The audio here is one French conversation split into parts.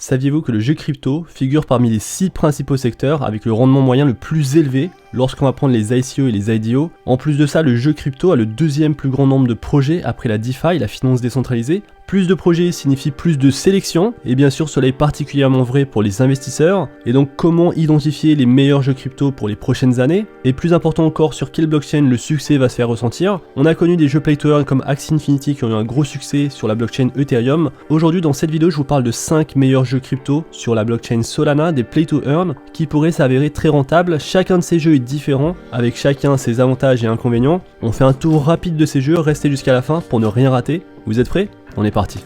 Saviez-vous que le jeu crypto figure parmi les 6 principaux secteurs avec le rendement moyen le plus élevé lorsqu'on va prendre les ICO et les IDO? En plus de ça, le jeu crypto a le deuxième plus grand nombre de projets après la DeFi, la finance décentralisée. Plus de projets signifie plus de sélection, et bien sûr cela est particulièrement vrai pour les investisseurs. Et donc comment identifier les meilleurs jeux crypto pour les prochaines années? Et plus important encore, sur quelle blockchain le succès va se faire ressentir? On a connu des jeux play to earn comme Axie Infinity qui ont eu un gros succès sur la blockchain Ethereum. Aujourd'hui dans cette vidéo je vous parle de 5 meilleurs jeux crypto sur la blockchain Solana, des play to earn, qui pourraient s'avérer très rentables. Chacun de ces jeux est différent, avec chacun ses avantages et inconvénients. On fait un tour rapide de ces jeux, restez jusqu'à la fin pour ne rien rater. Vous êtes prêts? On est parti.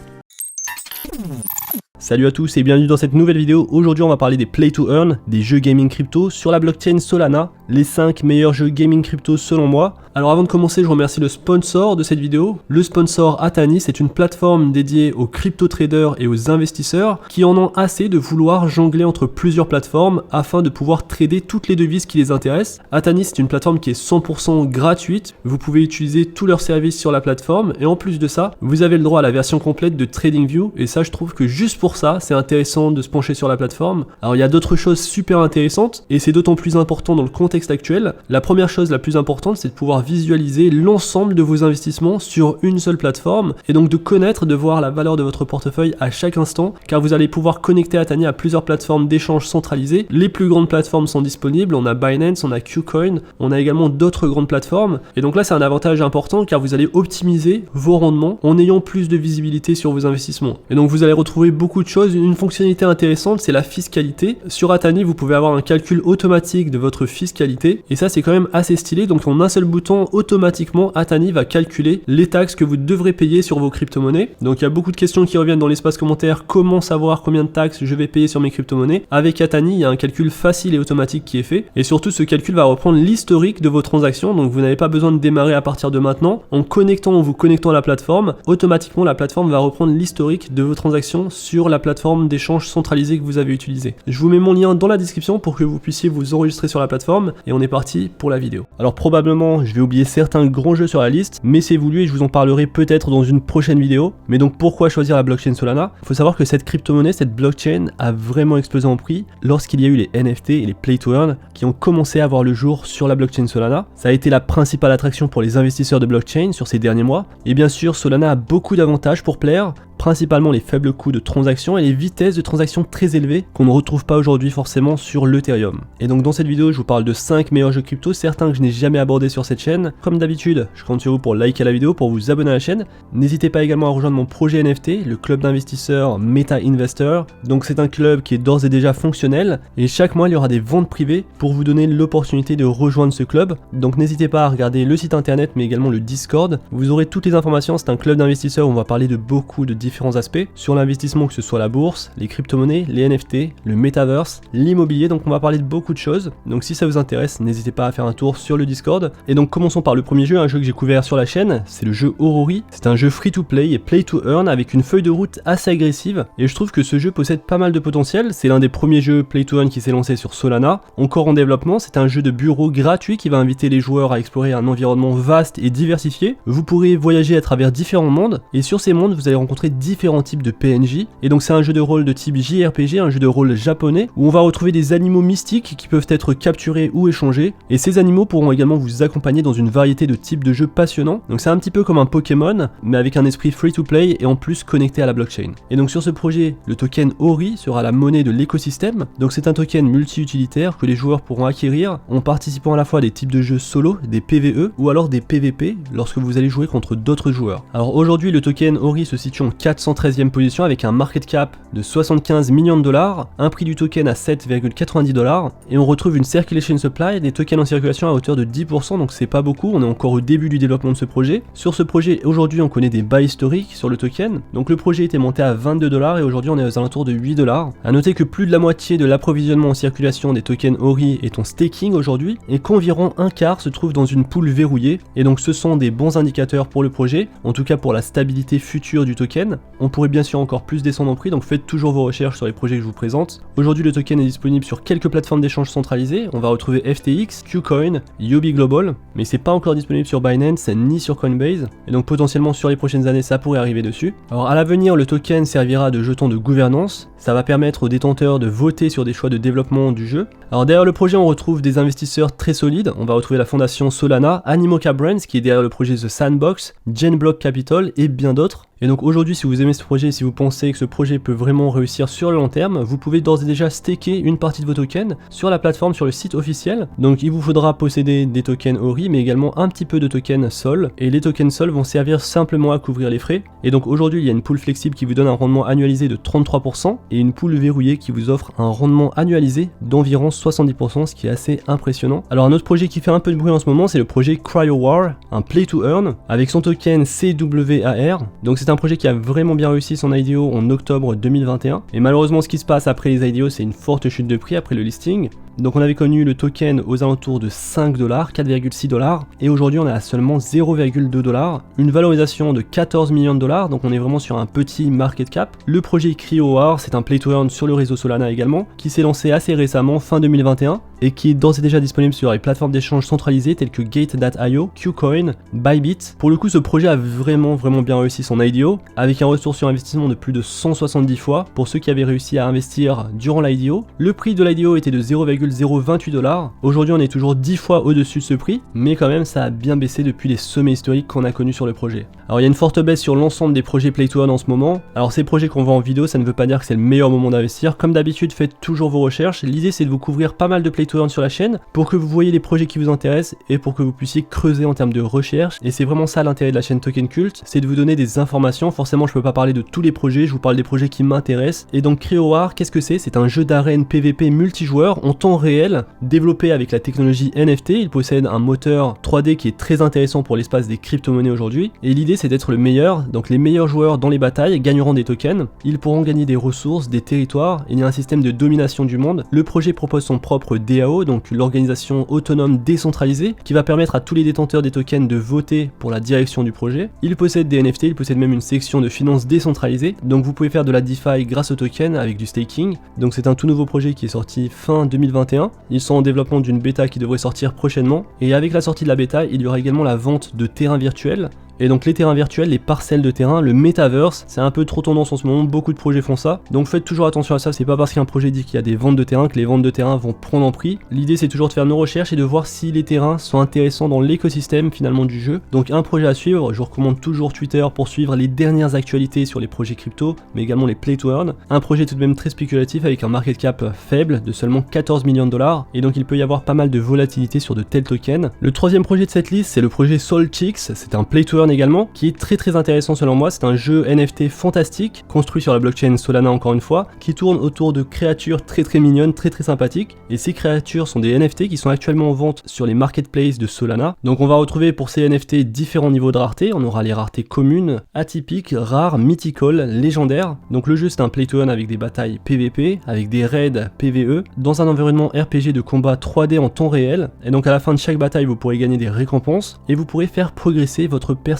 Salut à tous et bienvenue dans cette nouvelle vidéo. Aujourd'hui on va parler des play to earn, des jeux gaming crypto sur la blockchain Solana, les 5 meilleurs jeux gaming crypto selon moi. Alors avant de commencer, je remercie le sponsor de cette vidéo. Le sponsor Atani, c'est une plateforme dédiée aux crypto traders et aux investisseurs qui en ont assez de vouloir jongler entre plusieurs plateformes afin de pouvoir trader toutes les devises qui les intéressent. Atani, c'est une plateforme qui est 100% gratuite. Vous pouvez utiliser tous leurs services sur la plateforme et en plus de ça, vous avez le droit à la version complète de TradingView et ça je trouve que juste pour ça, c'est intéressant de se pencher sur la plateforme. Alors il y a d'autres choses super intéressantes et c'est d'autant plus important dans le contexte actuel. La première chose la plus importante, c'est de pouvoir visualiser l'ensemble de vos investissements sur une seule plateforme et donc de connaître, de voir la valeur de votre portefeuille à chaque instant, car vous allez pouvoir connecter Atani à plusieurs plateformes d'échange centralisées. Les plus grandes plateformes sont disponibles, on a Binance, on a KuCoin, on a également d'autres grandes plateformes et donc là c'est un avantage important car vous allez optimiser vos rendements en ayant plus de visibilité sur vos investissements. Et donc vous allez retrouver beaucoup de choses. Une fonctionnalité intéressante, c'est la fiscalité. Sur Atani, vous pouvez avoir un calcul automatique de votre fiscalité et ça c'est quand même assez stylé. Donc en un seul bouton, automatiquement Atani va calculer les taxes que vous devrez payer sur vos crypto-monnaies. Donc il y a beaucoup de questions qui reviennent dans l'espace commentaire. Comment savoir combien de taxes je vais payer sur mes crypto-monnaies? Avec Atani, il y a un calcul facile et automatique qui est fait. Et surtout, ce calcul va reprendre l'historique de vos transactions. Donc vous n'avez pas besoin de démarrer à partir de maintenant. En vous connectant à la plateforme, automatiquement la plateforme va reprendre l'historique de vos transactions sur la plateforme d'échange centralisée que vous avez utilisée. Je vous mets mon lien dans la description pour que vous puissiez vous enregistrer sur la plateforme et on est parti pour la vidéo. Alors probablement, je vais oublier certains grands jeux sur la liste, mais c'est voulu et je vous en parlerai peut-être dans une prochaine vidéo. Mais donc pourquoi choisir la blockchain Solana? Il faut savoir que cette crypto-monnaie, cette blockchain a vraiment explosé en prix lorsqu'il y a eu les NFT et les play to earn qui ont commencé à voir le jour sur la blockchain Solana. Ça a été la principale attraction pour les investisseurs de blockchain sur ces derniers mois. Et bien sûr, Solana a beaucoup d'avantages pour plaire, principalement les faibles coûts de transaction et les vitesses de transaction très élevées qu'on ne retrouve pas aujourd'hui forcément sur l'Ethereum. Et donc dans cette vidéo, je vous parle de 5 meilleurs jeux crypto, certains que je n'ai jamais abordés sur cette chaîne. Comme d'habitude, je compte sur vous pour liker la vidéo, pour vous abonner à la chaîne. N'hésitez pas également à rejoindre mon projet NFT, le club d'investisseurs Meta Investor. Donc c'est un club qui est d'ores et déjà fonctionnel et chaque mois il y aura des ventes privées pour vous donner l'opportunité de rejoindre ce club. Donc n'hésitez pas à regarder le site internet mais également le Discord. Vous aurez toutes les informations, c'est un club d'investisseurs où on va parler de beaucoup de différents aspects sur l'investissement, que ce soit la bourse, les crypto-monnaies, les NFT, le metaverse, l'immobilier. Donc on va parler de beaucoup de choses. Donc si ça vous intéresse, n'hésitez pas à faire un tour sur le Discord. Et donc commençons par le premier jeu, un jeu que j'ai couvert sur la chaîne, c'est le jeu Orori. C'est un jeu free to play et play to earn avec une feuille de route assez agressive et je trouve que ce jeu possède pas mal de potentiel. C'est l'un des premiers jeux play to earn qui s'est lancé sur Solana, encore en développement. C'est un jeu de bureau gratuit qui va inviter les joueurs à explorer un environnement vaste et diversifié. Vous pourrez voyager à travers différents mondes et sur ces mondes vous allez rencontrer différents types de PNJ. Et donc c'est un jeu de rôle de type JRPG, un jeu de rôle japonais où on va retrouver des animaux mystiques qui peuvent être capturés ou échangés et ces animaux pourront également vous accompagner dans une variété de types de jeux passionnants. Donc c'est un petit peu comme un Pokémon mais avec un esprit free to play et en plus connecté à la blockchain. Et donc sur ce projet, le token Ori sera la monnaie de l'écosystème. Donc c'est un token multi-utilitaire que les joueurs pourront acquérir en participant à la fois à des types de jeux solo, des PvE ou alors des PvP lorsque vous allez jouer contre d'autres joueurs. Alors aujourd'hui le token Ori se situe en 413e position avec un market cap de 75 millions de dollars, un prix du token à 7,90 $ et on retrouve une circulation supply, des tokens en circulation à hauteur de 10%, donc c'est pas beaucoup, on est encore au début du développement de ce projet. Sur ce projet, aujourd'hui on connaît des bas historiques sur le token, donc le projet était monté à 22 $ et aujourd'hui on est aux alentours de 8 $. A noter que plus de la moitié de l'approvisionnement en circulation des tokens Ori est en staking aujourd'hui et qu'environ un quart se trouve dans une pool verrouillée et donc ce sont des bons indicateurs pour le projet, en tout cas pour la stabilité future du token. tokens. On pourrait bien sûr encore plus descendre en prix, donc faites toujours vos recherches sur les projets que je vous présente. Aujourd'hui le token est disponible sur quelques plateformes d'échange centralisées, on va retrouver FTX, KuCoin, Yobi Global, mais c'est pas encore disponible sur Binance ni sur Coinbase, et donc potentiellement sur les prochaines années ça pourrait arriver dessus. Alors à l'avenir le token servira de jeton de gouvernance, ça va permettre aux détenteurs de voter sur des choix de développement du jeu. Alors derrière le projet on retrouve des investisseurs très solides, on va retrouver la fondation Solana, Animoca Brands qui est derrière le projet The Sandbox, Genblock Capital et bien d'autres. Et donc aujourd'hui si vous aimez ce projet, si vous pensez que ce projet peut vraiment réussir sur le long terme, vous pouvez d'ores et déjà staker une partie de vos tokens sur la plateforme, sur le site officiel. Donc il vous faudra posséder des tokens Ori mais également un petit peu de tokens Sol, et les tokens Sol vont servir simplement à couvrir les frais. Et donc aujourd'hui il y a une pool flexible qui vous donne un rendement annualisé de 33% et une pool verrouillée qui vous offre un rendement annualisé d'environ 70%, ce qui est assez impressionnant. Alors un autre projet qui fait un peu de bruit en ce moment, c'est le projet CryoWar, un play to earn avec son token CWAR. Donc c'est un projet qui a vraiment bien réussi son IDO en octobre 2021, et malheureusement ce qui se passe après les IDO c'est une forte chute de prix après le listing. Donc on avait connu le token aux alentours de 5$, 4,6$, et aujourd'hui on est à seulement 0,2$, une valorisation de 14 millions de dollars, donc on est vraiment sur un petit market cap. Le projet CryoWar, c'est un play to earn sur le réseau Solana également, qui s'est lancé assez récemment, fin 2021, et qui est d'ores et déjà disponible sur les plateformes d'échange centralisées telles que Gate.io, KuCoin, Bybit. Pour le coup ce projet a vraiment bien réussi son IDO, avec un retour sur investissement de plus de 170 fois pour ceux qui avaient réussi à investir durant l'IDO. Le prix de l'IDO était de 0,028$, aujourd'hui on est toujours 10 fois au-dessus de ce prix, mais quand même ça a bien baissé depuis les sommets historiques qu'on a connus sur le projet. Alors il y a une forte baisse sur l'ensemble des projets Play to Earn en ce moment. Alors ces projets qu'on voit en vidéo, ça ne veut pas dire que c'est le meilleur moment d'investir. Comme d'habitude, faites toujours vos recherches. L'idée c'est de vous couvrir pas mal de Play to Earn sur la chaîne pour que vous voyez les projets qui vous intéressent et pour que vous puissiez creuser en termes de recherche. Et c'est vraiment ça l'intérêt de la chaîne Token Cult, c'est de vous donner des informations. Forcément je peux pas parler de tous les projets, je vous parle des projets qui m'intéressent. Et donc CryoWar, qu'est-ce que c'est? C'est un jeu d'arène PVP multijoueur en temps réel, développé avec la technologie NFT. Il possède un moteur 3D qui est très intéressant pour l'espace des crypto-monnaies aujourd'hui. Et l'idée c'est d'être le meilleur, donc les meilleurs joueurs dans les batailles gagneront des tokens. Ils pourront gagner des ressources, des territoires, et il y a un système de domination du monde. Le projet propose son propre DAO, donc l'organisation autonome décentralisée, qui va permettre à tous les détenteurs des tokens de voter pour la direction du projet. Il possède des NFT, il possède même une section de finances décentralisée, donc vous pouvez faire de la DeFi grâce aux tokens avec du staking. Donc c'est un tout nouveau projet qui est sorti fin 2021. Ils sont en développement d'une bêta qui devrait sortir prochainement, et avec la sortie de la bêta, il y aura également la vente de terrains virtuels. Et donc les terrains virtuels, les parcelles de terrain, le metaverse, c'est un peu trop tendance en ce moment, beaucoup de projets font ça. Donc faites toujours attention à ça, c'est pas parce qu'un projet dit qu'il y a des ventes de terrain que les ventes de terrain vont prendre en prix. L'idée c'est toujours de faire nos recherches et de voir si les terrains sont intéressants dans l'écosystème finalement du jeu. Donc un projet à suivre, je vous recommande toujours Twitter pour suivre les dernières actualités sur les projets crypto, mais également les play to earn. Un projet tout de même très spéculatif avec un market cap faible de seulement 14 millions de dollars, et donc il peut y avoir pas mal de volatilité sur de tels tokens. Le troisième projet de cette liste, c'est le projet SolChicks, c'est un play to earn également, qui est très intéressant selon moi. C'est un jeu NFT fantastique, construit sur la blockchain Solana encore une fois, qui tourne autour de créatures très mignonnes, très sympathiques, et ces créatures sont des NFT qui sont actuellement en vente sur les marketplaces de Solana. Donc on va retrouver pour ces NFT différents niveaux de rareté. On aura les raretés communes, atypiques, rares, mythical, légendaires. Donc le jeu c'est un play to earn avec des batailles PVP, avec des raids PVE, dans un environnement RPG de combat 3D en temps réel, et donc à la fin de chaque bataille vous pourrez gagner des récompenses, et vous pourrez faire progresser votre personnage.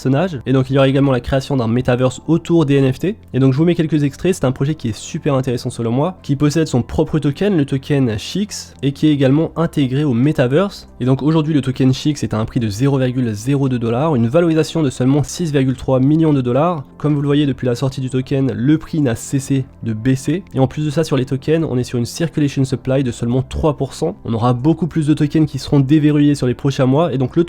Et donc il y aura également la création d'un metaverse autour des NFT. Et donc je vous mets quelques extraits, c'est un projet qui est super intéressant selon moi, qui possède son propre token, le token Chicks, et qui est également intégré au metaverse. Et donc aujourd'hui le token Chicks est à un prix de 0,02$, une valorisation de seulement 6,3 millions de dollars. Comme vous le voyez depuis la sortie du token, le prix n'a cessé de baisser. Et en plus de ça sur les tokens, on est sur une circulation supply de seulement 3%. On aura beaucoup plus de tokens qui seront déverrouillés sur les prochains mois, et donc le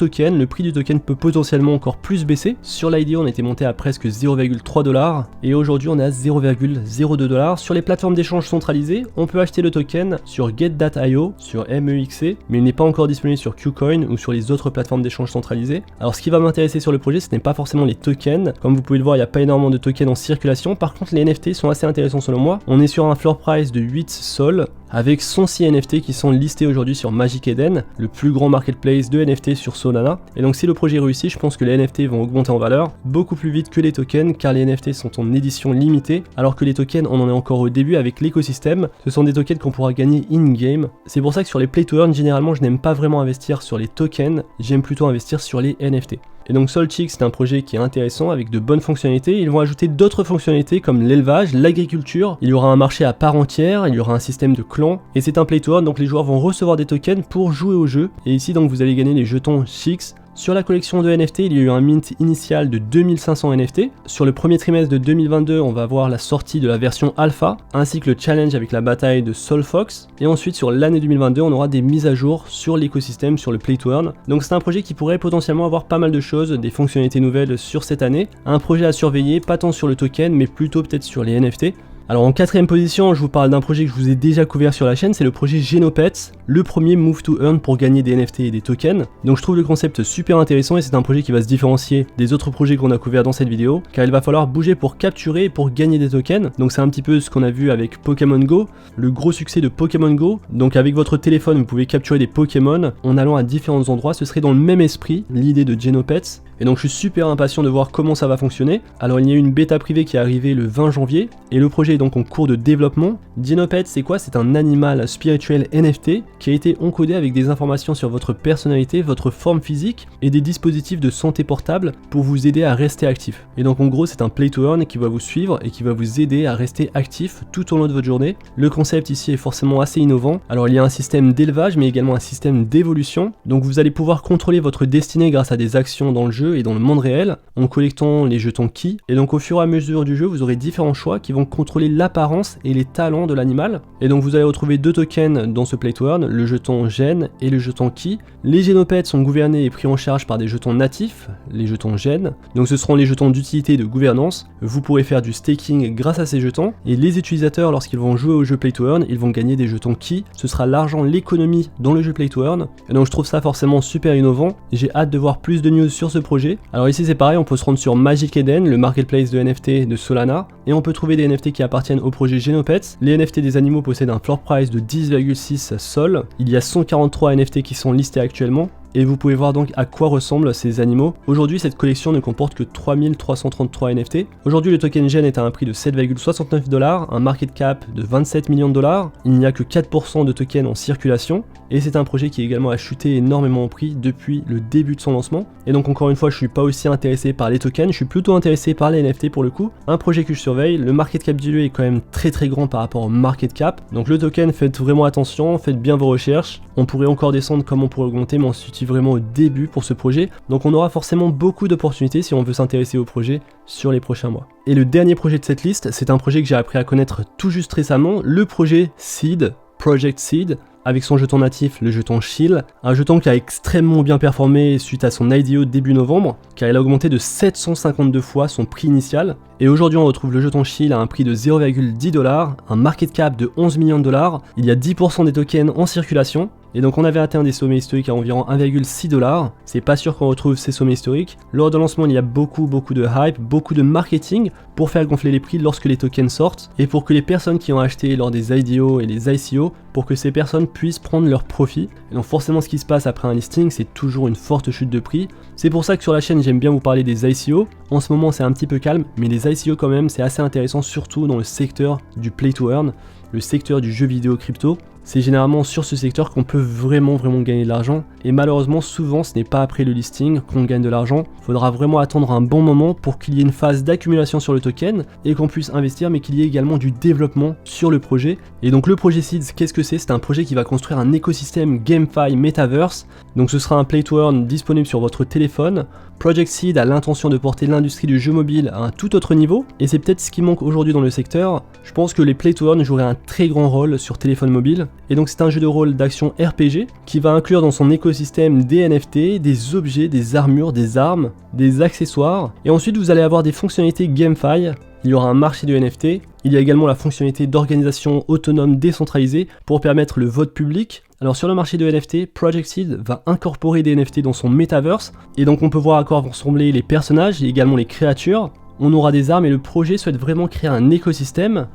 prix du token peut potentiellement encore plus baisser. Sur l'IDO, on était monté à presque 0,3$, et aujourd'hui on est à 0,02$. Sur les plateformes d'échange centralisées, on peut acheter le token sur Gate.io, sur MEXC, mais il n'est pas encore disponible sur KuCoin ou sur les autres plateformes d'échange centralisées. Alors ce qui va m'intéresser sur le projet, ce n'est pas forcément les tokens. Comme vous pouvez le voir, il n'y a pas énormément de tokens en circulation. Par contre, les NFT sont assez intéressants selon moi. On est sur un floor price de 8 sols, avec 106 NFT qui sont listés aujourd'hui sur Magic Eden, le plus grand marketplace de NFT sur Solana. Et donc si le projet réussit, je pense que les NFT vont augmenter en valeur beaucoup plus vite que les tokens, car les NFT sont en édition limitée, alors que les tokens on en est encore au début avec l'écosystème. Ce sont des tokens qu'on pourra gagner in-game. C'est pour ça que sur les play to earn, généralement je n'aime pas vraiment investir sur les tokens, j'aime plutôt investir sur les NFT. Et donc Solchik, c'est un projet qui est intéressant avec de bonnes fonctionnalités. Ils vont ajouter d'autres fonctionnalités comme l'élevage, l'agriculture. Il y aura un marché à part entière, il y aura un système de clans. Et c'est un play to earn, donc les joueurs vont recevoir des tokens pour jouer au jeu. Et ici donc vous allez gagner les jetons Chix. Sur la collection de NFT, il y a eu un mint initial de 2500 NFT. Sur le premier trimestre de 2022, on va voir la sortie de la version alpha, ainsi que le challenge avec la bataille de Solfox. Et ensuite, sur l'année 2022, on aura des mises à jour sur l'écosystème, sur le play to earn. Donc c'est un projet qui pourrait potentiellement avoir pas mal de choses, des fonctionnalités nouvelles sur cette année. Un projet à surveiller, pas tant sur le token, mais plutôt peut-être sur les NFT. Alors en quatrième position, je vous parle d'un projet que je vous ai déjà couvert sur la chaîne, c'est le projet Genopets, le premier move to earn pour gagner des NFT et des tokens. Donc je trouve le concept super intéressant et c'est un projet qui va se différencier des autres projets qu'on a couverts dans cette vidéo, car il va falloir bouger pour capturer et pour gagner des tokens. Donc c'est un petit peu ce qu'on a vu avec Pokémon Go, le gros succès de Pokémon Go. Donc avec votre téléphone, vous pouvez capturer des Pokémon en allant à différents endroits, ce serait dans le même esprit, l'idée de Genopets. Et donc je suis super impatient de voir comment ça va fonctionner. Alors il y a eu une bêta privée qui est arrivée le 20 janvier et le projet est donc en cours de développement. Genopets, c'est quoi? C'est un animal spirituel NFT qui a été encodé avec des informations sur votre personnalité, votre forme physique et des dispositifs de santé portable pour vous aider à rester actif. Et donc en gros c'est un play to earn qui va vous suivre et qui va vous aider à rester actif tout au long de votre journée. Le concept ici est forcément assez innovant. Alors il y a un système d'élevage mais également un système d'évolution. Donc vous allez pouvoir contrôler votre destinée grâce à des actions dans le jeu et dans le monde réel en collectant les jetons Ki. Et donc au fur et à mesure du jeu, vous aurez différents choix qui vont contrôler l'apparence et les talents de l'animal. Et donc vous allez retrouver deux tokens dans ce play to earn, le jeton Gen et le jeton Ki. Les Genopets sont gouvernés et pris en charge par des jetons natifs, les jetons Gen. Donc ce seront les jetons d'utilité et de gouvernance. Vous pourrez faire du staking grâce à ces jetons. Et les utilisateurs, lorsqu'ils vont jouer au jeu play to earn, ils vont gagner des jetons Ki. Ce sera l'argent, l'économie dans le jeu play to earn. Et donc je trouve ça forcément super innovant. J'ai hâte de voir plus de news sur ce projet. Alors ici c'est pareil, on peut se rendre sur Magic Eden, le marketplace de NFT de Solana, et on peut trouver des NFT qui appartiennent au projet Genopets. Les NFT des animaux possèdent un floor price de 10,6 Sol. Il y a 143 NFT qui sont listés actuellement. Et vous pouvez voir donc à quoi ressemblent ces animaux. Aujourd'hui, cette collection ne comporte que 3333 NFT. Aujourd'hui, le token Gen est à un prix de 7,69 $, un market cap de 27 millions de dollars. Il n'y a que 4% de tokens en circulation. Et c'est un projet qui également a chuté énormément en prix depuis le début de son lancement. Et donc encore une fois, je suis pas aussi intéressé par les tokens, je suis plutôt intéressé par les NFT pour le coup. Un projet que je surveille, le market cap du lieu est quand même très grand par rapport au market cap. Donc le token, faites vraiment attention, faites bien vos recherches. On pourrait encore descendre comme on pourrait augmenter, mais on se situe vraiment au début pour ce projet. Donc on aura forcément beaucoup d'opportunités si on veut s'intéresser au projet sur les prochains mois. Et le dernier projet de cette liste, c'est un projet que j'ai appris à connaître tout juste récemment, le projet Seed, Project Seed, avec son jeton natif, le jeton Chill, un jeton qui a extrêmement bien performé suite à son IDO début novembre, car il a augmenté de 752 fois son prix initial, et aujourd'hui on retrouve le jeton Chill à un prix de 0,10 $, un market cap de 11 millions de dollars, il y a 10% des tokens en circulation, et donc on avait atteint des sommets historiques à environ 1,6 $, c'est pas sûr qu'on retrouve ces sommets historiques. Lors de lancement il y a beaucoup de hype, beaucoup de marketing pour faire gonfler les prix lorsque les tokens sortent, et pour que les personnes qui ont acheté lors des IDO et des ICO, pour que ces personnes puissent prendre leur profit. Et donc forcément ce qui se passe après un listing, c'est toujours une forte chute de prix. C'est pour ça que sur la chaîne j'aime bien vous parler des ICO. En ce moment c'est un petit peu calme, mais les ICO quand même c'est assez intéressant, surtout dans le secteur du play to earn, le secteur du jeu vidéo crypto. C'est généralement sur ce secteur qu'on peut vraiment gagner de l'argent, et malheureusement souvent ce n'est pas après le listing qu'on gagne de l'argent. Il faudra vraiment attendre un bon moment pour qu'il y ait une phase d'accumulation sur le token et qu'on puisse investir, mais qu'il y ait également du développement sur le projet. Et donc le projet Seeds, qu'est-ce que c'est? C'est un projet qui va construire un écosystème GameFi Metaverse. Donc ce sera un play to earn disponible sur votre téléphone. Project Seed a l'intention de porter l'industrie du jeu mobile à un tout autre niveau, et c'est peut-être ce qui manque aujourd'hui dans le secteur. Je pense que les play to earn joueraient un très grand rôle sur téléphone mobile, et donc c'est un jeu de rôle d'action RPG qui va inclure dans son écosystème des NFT, des objets, des armures, des armes, des accessoires, et ensuite vous allez avoir des fonctionnalités GameFi. Il y aura un marché de NFT, il y a également la fonctionnalité d'organisation autonome décentralisée pour permettre le vote public. Alors sur le marché de NFT, Project Seed va incorporer des NFT dans son metaverse, et donc on peut voir à quoi vont ressembler les personnages et également les créatures. On aura des armes et le projet souhaite vraiment créer un écosystème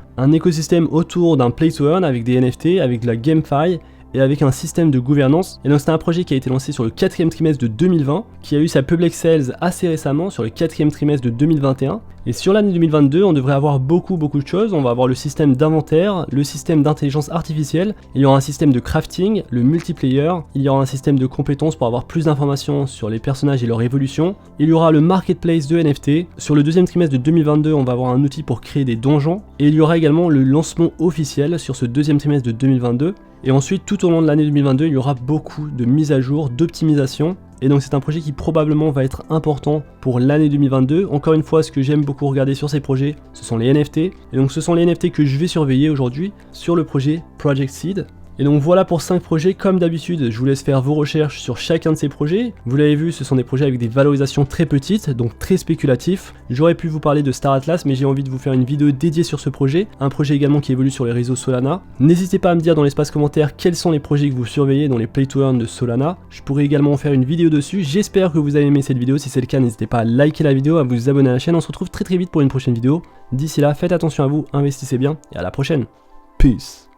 autour d'un play to earn avec des NFT, avec de la GameFi et avec un système de gouvernance. Et donc c'est un projet qui a été lancé sur le 4e trimestre de 2020, qui a eu sa public sales assez récemment sur le 4e trimestre de 2021. Et sur l'année 2022, on devrait avoir beaucoup de choses. On va avoir le système d'inventaire, le système d'intelligence artificielle, il y aura un système de crafting, le multiplayer, il y aura un système de compétences pour avoir plus d'informations sur les personnages et leur évolution, il y aura le marketplace de NFT. Sur le 2e trimestre de 2022, on va avoir un outil pour créer des donjons, et il y aura également le lancement officiel sur ce 2e trimestre de 2022. Et ensuite, tout au long de l'année 2022, il y aura beaucoup de mises à jour, d'optimisation. Et donc c'est un projet qui probablement va être important pour l'année 2022. Encore une fois, ce que j'aime beaucoup regarder sur ces projets, ce sont les NFT. Et donc ce sont les NFT que je vais surveiller aujourd'hui sur le projet Project Seed. Et donc voilà pour 5 projets, comme d'habitude, je vous laisse faire vos recherches sur chacun de ces projets. Vous l'avez vu, ce sont des projets avec des valorisations très petites, donc très spéculatifs. J'aurais pu vous parler de Star Atlas, mais j'ai envie de vous faire une vidéo dédiée sur ce projet, un projet également qui évolue sur les réseaux Solana. N'hésitez pas à me dire dans l'espace commentaire quels sont les projets que vous surveillez dans les Play to Earn de Solana. Je pourrais également en faire une vidéo dessus. J'espère que vous avez aimé cette vidéo. Si c'est le cas, n'hésitez pas à liker la vidéo, à vous abonner à la chaîne. On se retrouve très vite pour une prochaine vidéo. D'ici là, faites attention à vous, investissez bien et à la prochaine. Peace.